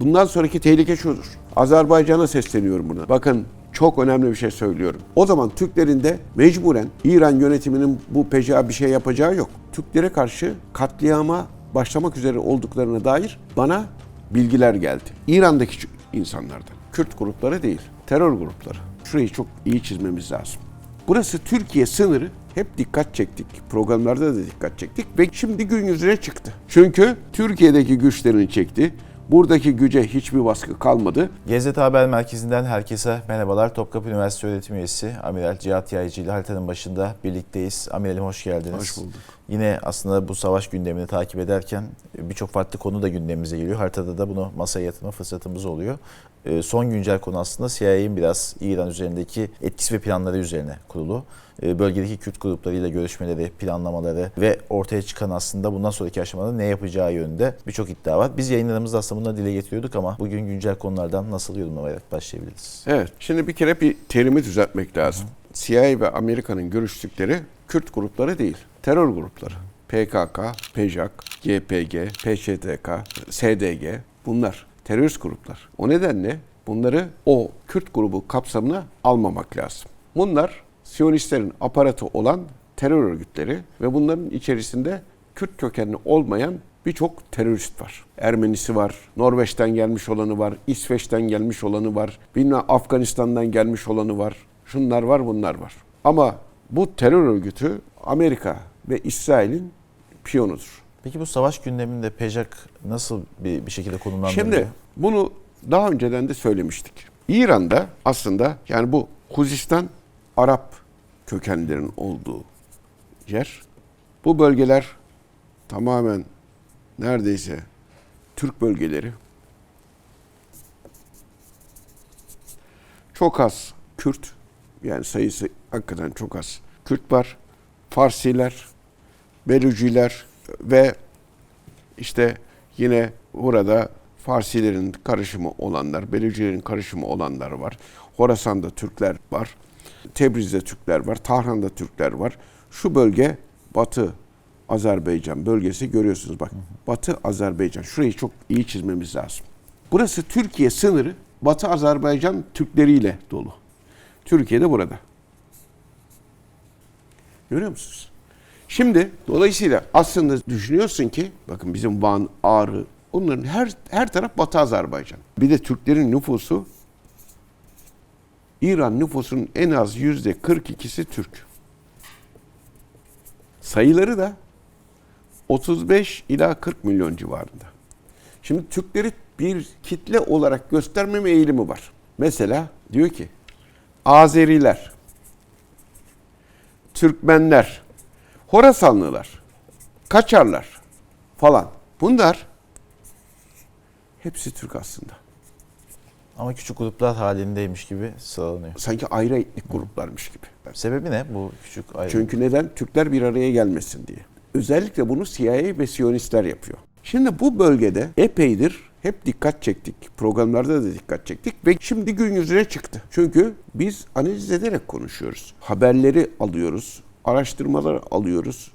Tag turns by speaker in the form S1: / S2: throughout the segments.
S1: bundan sonraki tehlike şudur. Azerbaycan'a sesleniyorum buna. Bakın çok önemli bir şey söylüyorum. O zaman Türklerin de mecburen İran yönetiminin bu PJA bir şey yapacağı yok. Türklere karşı katliama başlamak üzere olduklarına dair bana bilgiler geldi. İran'daki insanlardan. Kürt grupları değil, terör grupları. Şurayı çok iyi çizmemiz lazım. Burası Türkiye sınırı. Hep dikkat çektik. Programlarda da dikkat çektik ve şimdi gün yüzüne çıktı. Çünkü Türkiye'deki güçlerini çekti. Buradaki güce hiçbir baskı kalmadı.
S2: GZT Haber Merkezi'nden herkese merhabalar. Topkapı Üniversitesi öğretim üyesi Amiral Cihat Yaycı ile haritanın başında birlikteyiz. Amiralim hoş geldiniz.
S1: Hoş bulduk.
S2: Yine aslında bu savaş gündemini takip ederken birçok farklı konu da gündemimize geliyor. Haritada da bunu masaya yatırma fırsatımız oluyor. Son güncel konu aslında CIA'nin biraz İran üzerindeki etkisi ve planları üzerine kurulu. Bölgedeki Kürt gruplarıyla görüşmeleri, planlamaları ve ortaya çıkan aslında bundan sonraki aşamada ne yapacağı yönünde birçok iddia var. Biz yayınlarımızda aslında bunları dile getiriyorduk ama bugün güncel konulardan nasıl yorumlamayarak başlayabiliriz?
S1: Evet, şimdi bir kere bir terimi düzeltmek lazım. CIA ve Amerika'nın görüştükleri Kürt grupları değil, terör grupları. PKK, PJAK, YPG, PÇTK, SDG bunlar terörist gruplar. O nedenle bunları o Kürt grubu kapsamına almamak lazım. Bunlar Siyonistlerin aparatı olan terör örgütleri ve bunların içerisinde Kürt kökenli olmayan birçok terörist var. Ermenisi var, Norveç'ten gelmiş olanı var, İsveç'ten gelmiş olanı var, bilmem Afganistan'dan gelmiş olanı var. Şunlar var, bunlar var. Ama bu terör örgütü Amerika ve İsrail'in piyonudur.
S2: Peki bu savaş gündeminde PJAK nasıl bir şekilde konumlandırılıyor?
S1: Şimdi bunu daha önceden de söylemiştik. İran'da aslında yani bu Huzistan Arap kökenlerin olduğu yer. Bu bölgeler tamamen neredeyse Türk bölgeleri. Çok az Kürt, yani sayısı hakikaten çok az Kürt var. Farsiler, Beluciler ve işte yine burada Farsilerin karışımı olanlar, Belucilerin karışımı olanlar var. Horasan'da Türkler var. Tebriz'de Türkler var. Tahran'da Türkler var. Şu bölge Batı Azerbaycan bölgesi görüyorsunuz bak. Batı Azerbaycan. Şurayı çok iyi çizmemiz lazım. Burası Türkiye sınırı. Batı Azerbaycan Türkleriyle dolu. Türkiye de burada. Görüyor musunuz? Şimdi dolayısıyla aslında düşünüyorsun ki bakın bizim Van, Ağrı onların her taraf Batı Azerbaycan. Bir de Türklerin nüfusu İran nüfusunun en az %42'si Türk. Sayıları da 35 ila 40 milyon civarında. Şimdi Türkleri bir kitle olarak göstermeme eğilimi var. Mesela diyor ki Azeriler, Türkmenler, Horasanlılar, Kaçarlar falan. Bunlar hepsi Türk aslında.
S2: Ama küçük gruplar halindeymiş gibi sıralanıyor.
S1: Sanki ayrı etnik gruplarmış gibi.
S2: Sebebi ne bu küçük ayrı?
S1: Çünkü neden? Türkler bir araya gelmesin diye. Özellikle bunu CIA ve Siyonistler yapıyor. Şimdi bu bölgede epeydir hep dikkat çektik. Programlarda da dikkat çektik ve şimdi gün yüzüne çıktı. Çünkü biz analiz ederek konuşuyoruz. Haberleri alıyoruz, araştırmalar alıyoruz,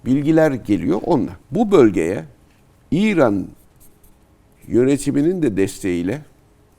S1: bilgiler geliyor onunla. Bu bölgeye İran yönetiminin de desteğiyle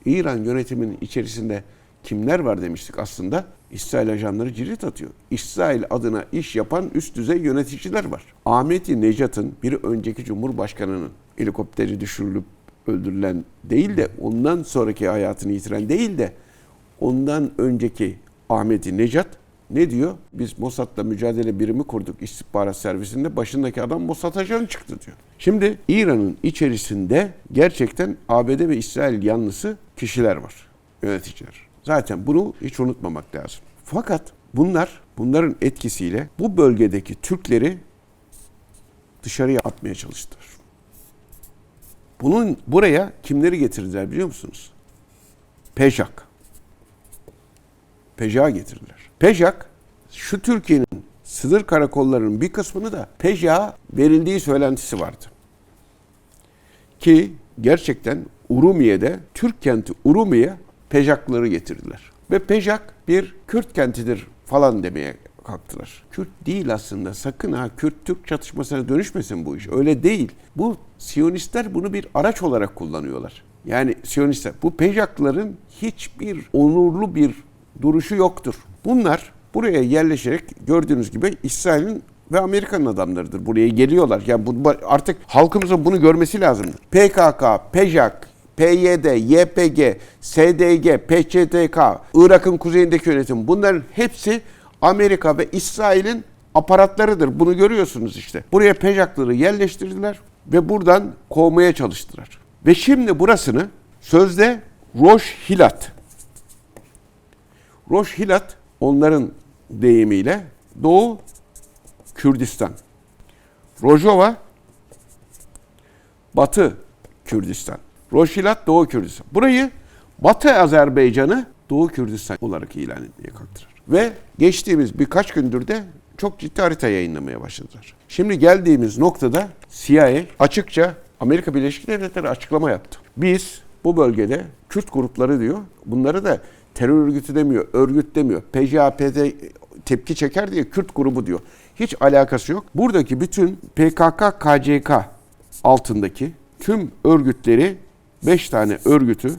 S1: İran yönetiminin içerisinde kimler var demiştik aslında? İsrail ajanları cirit atıyor. İsrail adına iş yapan üst düzey yöneticiler var. Ahmeti Necat'ın bir önceki Cumhurbaşkanı'nın helikopteri düşürülüp öldürülen değil de ondan sonraki hayatını yitiren değil de ondan önceki Ahmeti Necat ne diyor? Biz Mossad'la mücadele birimi kurduk istihbarat servisinde. Başındaki adam Mossad ajanı çıktı diyor. Şimdi İran'ın içerisinde gerçekten ABD ve İsrail yanlısı kişiler var. Yöneticiler. Zaten bunu hiç unutmamak lazım. Fakat bunların etkisiyle bu bölgedeki Türkleri dışarıya atmaya çalıştılar. Buraya kimleri getirdiler biliyor musunuz? PJAK. PJAK'ı getirdiler. PJAK şu Türkiye'nin sınır karakollarının bir kısmını da PJAK'a verildiği söylentisi vardı. Ki gerçekten Urumiye'de, Türk kenti Urumiye PJAK'ları getirdiler. Ve PJAK bir Kürt kentidir falan demeye kalktılar. Kürt değil aslında. Sakın ha Kürt-Türk çatışmasına dönüşmesin bu iş. Öyle değil. Bu Siyonistler bunu bir araç olarak kullanıyorlar. Yani Siyonistler. Bu Pejaklıların hiçbir onurlu bir duruşu yoktur. Bunlar buraya yerleşerek gördüğünüz gibi İsrail'in ve Amerika'nın adamlarıdır. Buraya geliyorlar. Yani artık halkımızın bunu görmesi lazım. PKK, PEJAK, PYD, YPG, SDG, PÇTK, Irak'ın kuzeyindeki yönetim, bunların hepsi Amerika ve İsrail'in aparatlarıdır. Bunu görüyorsunuz işte. Buraya Pejaklıları yerleştirdiler ve buradan kovmaya çalıştılar. Ve şimdi burasını sözde Roş Hilat. Roş Hilat onların deyimiyle Doğu Kürdistan. Rojava Batı Kürdistan. Roş Hilat Doğu Kürdistan. Burayı Batı Azerbaycan'ı Doğu Kürdistan olarak ilan etmeye kalktılar. Ve geçtiğimiz birkaç gündür de çok ciddi harita yayınlamaya başladılar. Şimdi geldiğimiz noktada CIA açıkça Amerika Birleşik Devletleri açıklama yaptı. Biz bu bölgede Kürt grupları diyor, bunları da terör örgütü demiyor, örgüt demiyor. PJAP'de tepki çeker diye Kürt grubu diyor. Hiç alakası yok. Buradaki bütün PKK, KCK altındaki tüm örgütleri, 5 tane örgütü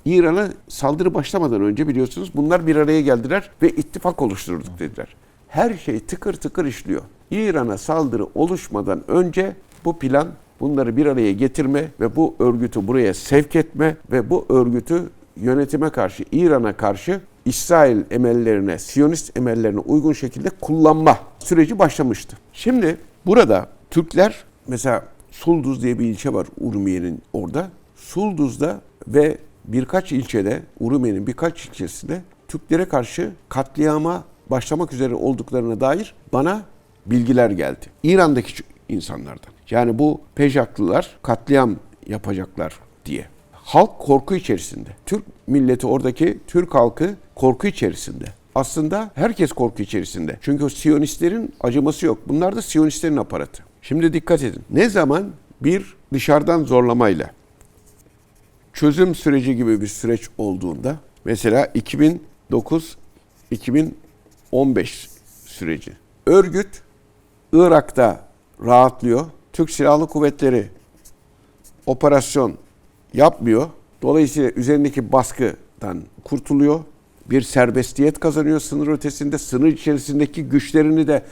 S1: İran'a saldırı başlamadan önce biliyorsunuz bunlar bir araya geldiler ve ittifak oluşturduk dediler. Her şey tıkır tıkır işliyor. İran'a saldırı oluşmadan önce bu plan bunları bir araya getirme ve bu örgütü buraya sevk etme ve bu örgütü yönetime karşı, İran'a karşı İsrail emellerine, Siyonist emellerine uygun şekilde kullanma süreci başlamıştı. Şimdi burada Türkler mesela Sulduz diye bir ilçe var Urmiye'nin orada. Sulduz'da ve birkaç ilçede, Urmiye'nin birkaç ilçesinde Türklere karşı katliama başlamak üzere olduklarına dair bana bilgiler geldi. İran'daki insanlardan. Yani bu Pejaklılar katliam yapacaklar diye. Halk korku içerisinde. Türk milleti, oradaki Türk halkı korku içerisinde. Aslında herkes korku içerisinde. Çünkü Siyonistlerin acıması yok. Bunlar da Siyonistlerin aparatı. Şimdi dikkat edin. Ne zaman bir dışarıdan zorlamayla çözüm süreci gibi bir süreç olduğunda, mesela 2009-2015 süreci. Örgüt Irak'ta rahatlıyor. Türk Silahlı Kuvvetleri operasyon yapmıyor. Dolayısıyla üzerindeki baskıdan kurtuluyor. Bir serbestiyet kazanıyor sınır ötesinde. Sınır içerisindeki güçlerini de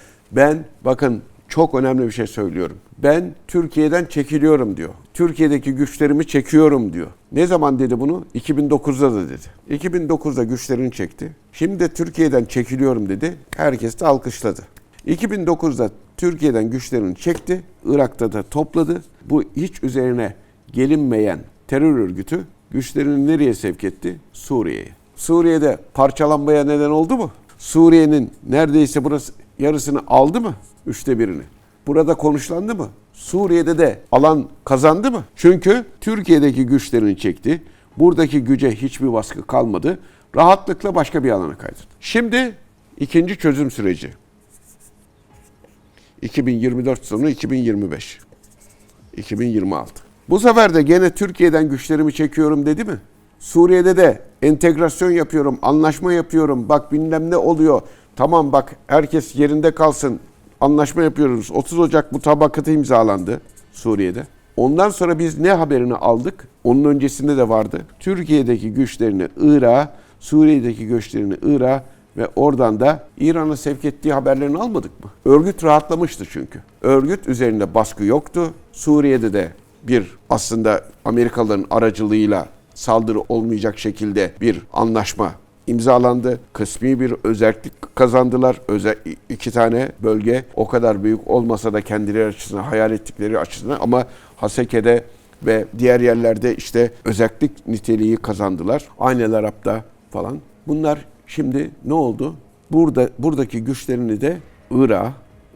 S1: bakın çok önemli bir şey söylüyorum. Ben Türkiye'den çekiliyorum diyor. Türkiye'deki güçlerimi çekiyorum diyor. Ne zaman dedi bunu? 2009'da da dedi. 2009'da güçlerini çekti. Şimdi de Türkiye'den çekiliyorum dedi. Herkes de alkışladı. 2009'da Türkiye'den güçlerini çekti. Irak'ta da topladı. Bu hiç üzerine gelinmeyen terör örgütü güçlerini nereye sevk etti? Suriye'ye. Suriye'de parçalanmaya neden oldu mu? Suriye'nin neredeyse burası yarısını aldı mı? 1/3'ünü. Burada konuşlandı mı? Suriye'de de alan kazandı mı? Çünkü Türkiye'deki güçlerini çekti. Buradaki güce hiçbir baskı kalmadı. Rahatlıkla başka bir alana kaydırdı. Şimdi ikinci çözüm süreci. 2024 sonu 2025. 2026. Bu sefer de gene Türkiye'den güçlerimi çekiyorum dedi mi? Suriye'de de entegrasyon yapıyorum, anlaşma yapıyorum. Bak bilmem ne oluyor. Tamam bak herkes yerinde kalsın. Anlaşma yapıyoruz. 30 Ocak mutabakatı imzalandı Suriye'de. Ondan sonra biz ne haberini aldık? Onun öncesinde de vardı. Türkiye'deki güçlerini Irak'a, Suriye'deki güçlerini Irak'a ve oradan da İran'a sevk ettiği haberlerini almadık mı? Örgüt rahatlamıştı çünkü. Örgüt üzerinde baskı yoktu. Suriye'de de bir aslında Amerikalıların aracılığıyla saldırı olmayacak şekilde bir anlaşma imzalandı. Kısmi bir özellik kazandılar. 2 tane bölge o kadar büyük olmasa da kendileri açısından, hayal ettikleri açısından ama Haseke'de ve diğer yerlerde işte özellik niteliği kazandılar. Aynel Arap'ta falan. Bunlar şimdi ne oldu? Buradaki güçlerini de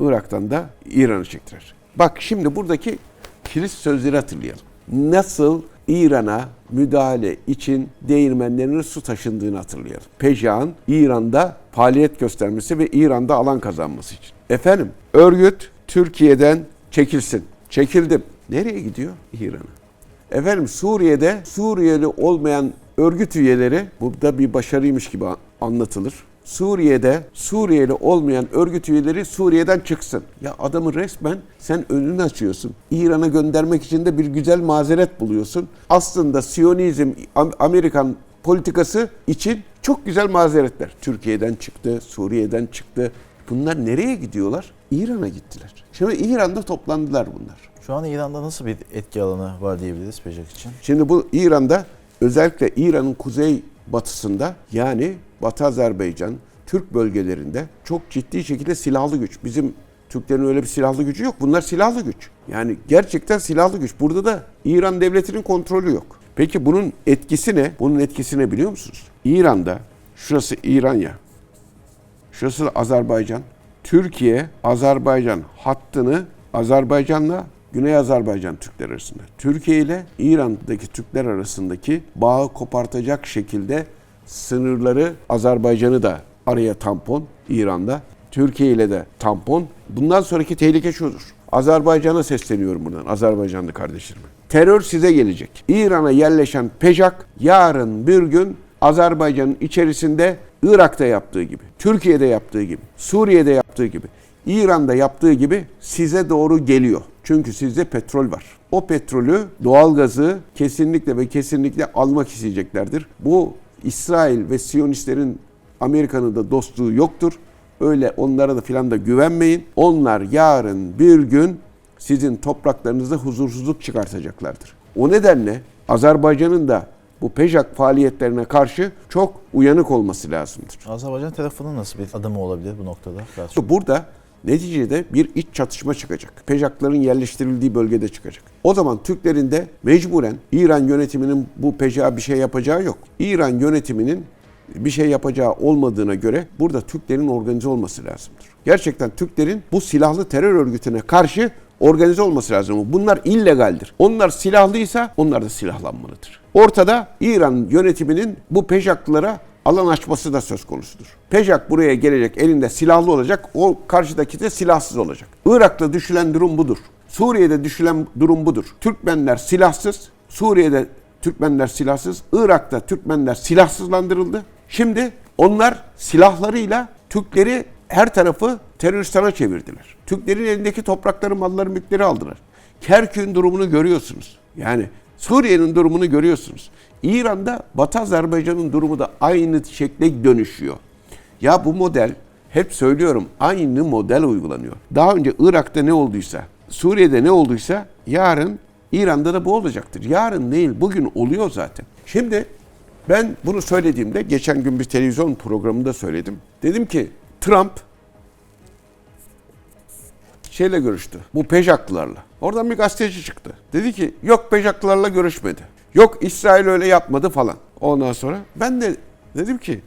S1: Irak'tan da İran'a çektiler. Bak şimdi buradaki kilit sözleri hatırlayalım. Nasıl İran'a müdahale için değirmenlerine su taşındığını hatırlayalım. Pejak'ın İran'da faaliyet göstermesi ve İran'da alan kazanması için. Efendim, örgüt Türkiye'den çekilsin. Çekildim. Nereye gidiyor? İran'a. Efendim Suriye'de Suriyeli olmayan örgüt üyeleri, bu da bir başarıymış gibi anlatılır. Suriye'de Suriyeli olmayan örgüt üyeleri Suriye'den çıksın. Ya adamı resmen sen önünü açıyorsun. İran'a göndermek için de bir güzel mazeret buluyorsun. Aslında Siyonizm, Amerikan politikası için çok güzel mazeretler. Türkiye'den çıktı, Suriye'den çıktı. Bunlar nereye gidiyorlar? İran'a gittiler. Şimdi İran'da toplandılar bunlar.
S2: Şu an İran'da nasıl bir etki alanı var diyebiliriz PEJAK için?
S1: Şimdi bu İran'da, özellikle İran'ın kuzey batısında, yani Batı Azerbaycan, Türk bölgelerinde çok ciddi şekilde silahlı güç. Bizim Türklerin öyle bir silahlı gücü yok. Bunlar silahlı güç. Yani gerçekten silahlı güç. Burada da İran devletinin kontrolü yok. Peki bunun etkisi ne? Bunun etkisi ne biliyor musunuz? İran'da, şurası İran ya, şurası da Azerbaycan. Türkiye, Azerbaycan hattını Azerbaycan'la Güney Azerbaycan Türkler arasında, Türkiye ile İran'daki Türkler arasındaki bağı kopartacak şekilde sınırları, Azerbaycan'ı da araya tampon İran'da, Türkiye ile de tampon. Bundan sonraki tehlike şudur. Azerbaycan'a sesleniyorum buradan, Azerbaycanlı kardeşlerime. Terör size gelecek. İran'a yerleşen PEJAK yarın bir gün Azerbaycan'ın içerisinde Irak'ta yaptığı gibi, Türkiye'de yaptığı gibi, Suriye'de yaptığı gibi, İran'da yaptığı gibi size doğru geliyor. Çünkü sizde petrol var. O petrolü, doğalgazı kesinlikle ve kesinlikle almak isteyeceklerdir. Bu İsrail ve Siyonistlerin Amerika'nın da dostluğu yoktur. Öyle onlara da filan da güvenmeyin. Onlar yarın bir gün sizin topraklarınızda huzursuzluk çıkartacaklardır. O nedenle Azerbaycan'ın da bu PEJAK faaliyetlerine karşı çok uyanık olması lazımdır.
S2: Azerbaycan tarafının nasıl bir adımı olabilir bu noktada?
S1: Burada neticede bir iç çatışma çıkacak. PEJAK'ların yerleştirildiği bölgede çıkacak. O zaman Türklerin de mecburen İran yönetiminin bu PEJAK'a bir şey yapacağı yok. İran yönetiminin bir şey yapacağı olmadığına göre burada Türklerin organize olması lazımdır. Gerçekten Türklerin bu silahlı terör örgütüne karşı organize olması lazım. Bunlar illegaldir. Onlar silahlıysa onlar da silahlanmalıdır. Ortada İran yönetiminin bu PEJAK'lılara alan açması da söz konusudur. PEJAK buraya gelecek, elinde silahlı olacak, o karşıdaki de silahsız olacak. Irak'ta düşülen durum budur. Suriye'de düşülen durum budur. Türkmenler silahsız, Suriye'de Türkmenler silahsız, Irak'ta Türkmenler silahsızlandırıldı. Şimdi onlar silahlarıyla Türkleri, her tarafı teröristana çevirdiler. Türklerin elindeki toprakları, malları, mülkleri aldılar. Kerkük'ün durumunu görüyorsunuz. Yani Suriye'nin durumunu görüyorsunuz. İran'da Batı Azerbaycan'ın durumu da aynı şekle dönüşüyor. Ya bu model, hep söylüyorum, aynı model uygulanıyor. Daha önce Irak'ta ne olduysa, Suriye'de ne olduysa yarın İran'da da bu olacaktır. Yarın değil, bugün oluyor zaten. Şimdi ben bunu söylediğimde, geçen gün bir televizyon programında söyledim. Dedim ki Trump şeyle görüştü, bu PEJAK'lılarla. Oradan bir gazeteci çıktı. Dedi ki yok PEJAK'lılarla görüşmedi. Yok İsrail öyle yapmadı falan. Ondan sonra ben de dedim ki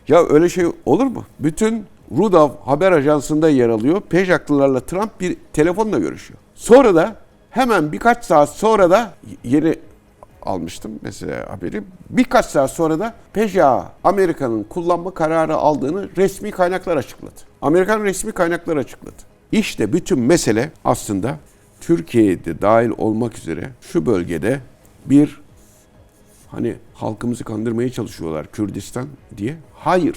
S1: ya öyle şey olur mu? Bütün Rudav haber ajansında yer alıyor. PEJAK'lılarla Trump bir telefonla görüşüyor. Sonra da hemen birkaç saat sonra da yeni almıştım mesela haberi. Birkaç saat sonra da PEJAK'ı Amerika'nın kullanma kararı aldığını resmi kaynaklar açıkladı. Amerikan resmi kaynaklar açıkladı. İşte bütün mesele aslında Türkiye'de dahil olmak üzere şu bölgede bir, hani halkımızı kandırmaya çalışıyorlar Kürdistan diye. Hayır.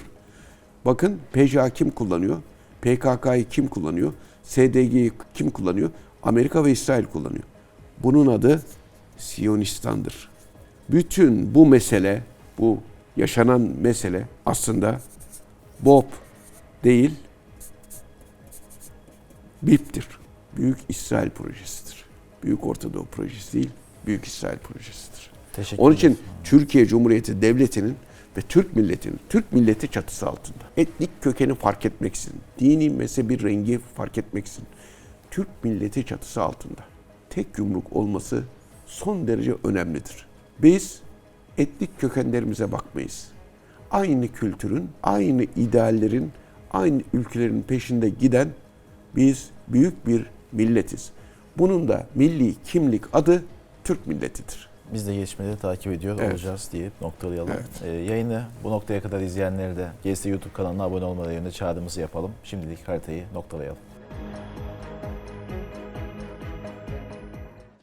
S1: Bakın PEJAK'ı kim kullanıyor? PKK'yı kim kullanıyor? SDG'yi kim kullanıyor? Amerika ve İsrail kullanıyor. Bunun adı Siyonistan'dır. Bütün bu mesele, bu yaşanan mesele aslında BOP değil, BİP'tir. Büyük İsrail projesidir. Büyük Orta Doğu projesi değil, Büyük İsrail projesidir. Onun için Türkiye Cumhuriyeti Devleti'nin ve Türk milletinin, Türk milleti çatısı altında, etnik kökeni fark etmeksizin, dini mezhebi rengi fark etmeksizin, Türk milleti çatısı altında tek yumruk olması son derece önemlidir. Biz etnik kökenlerimize bakmayız. Aynı kültürün, aynı ideallerin, aynı ülkelerin peşinde giden biz büyük bir milletiz. Bunun da milli kimlik adı Türk milletidir.
S2: Biz de gelişmeleri takip ediyor olacağız diye noktalayalım.
S1: Evet.
S2: Yayını bu noktaya kadar izleyenleri de GST YouTube kanalına abone olmaları yönünde çağrımızı yapalım. Şimdilik haritayı noktalayalım.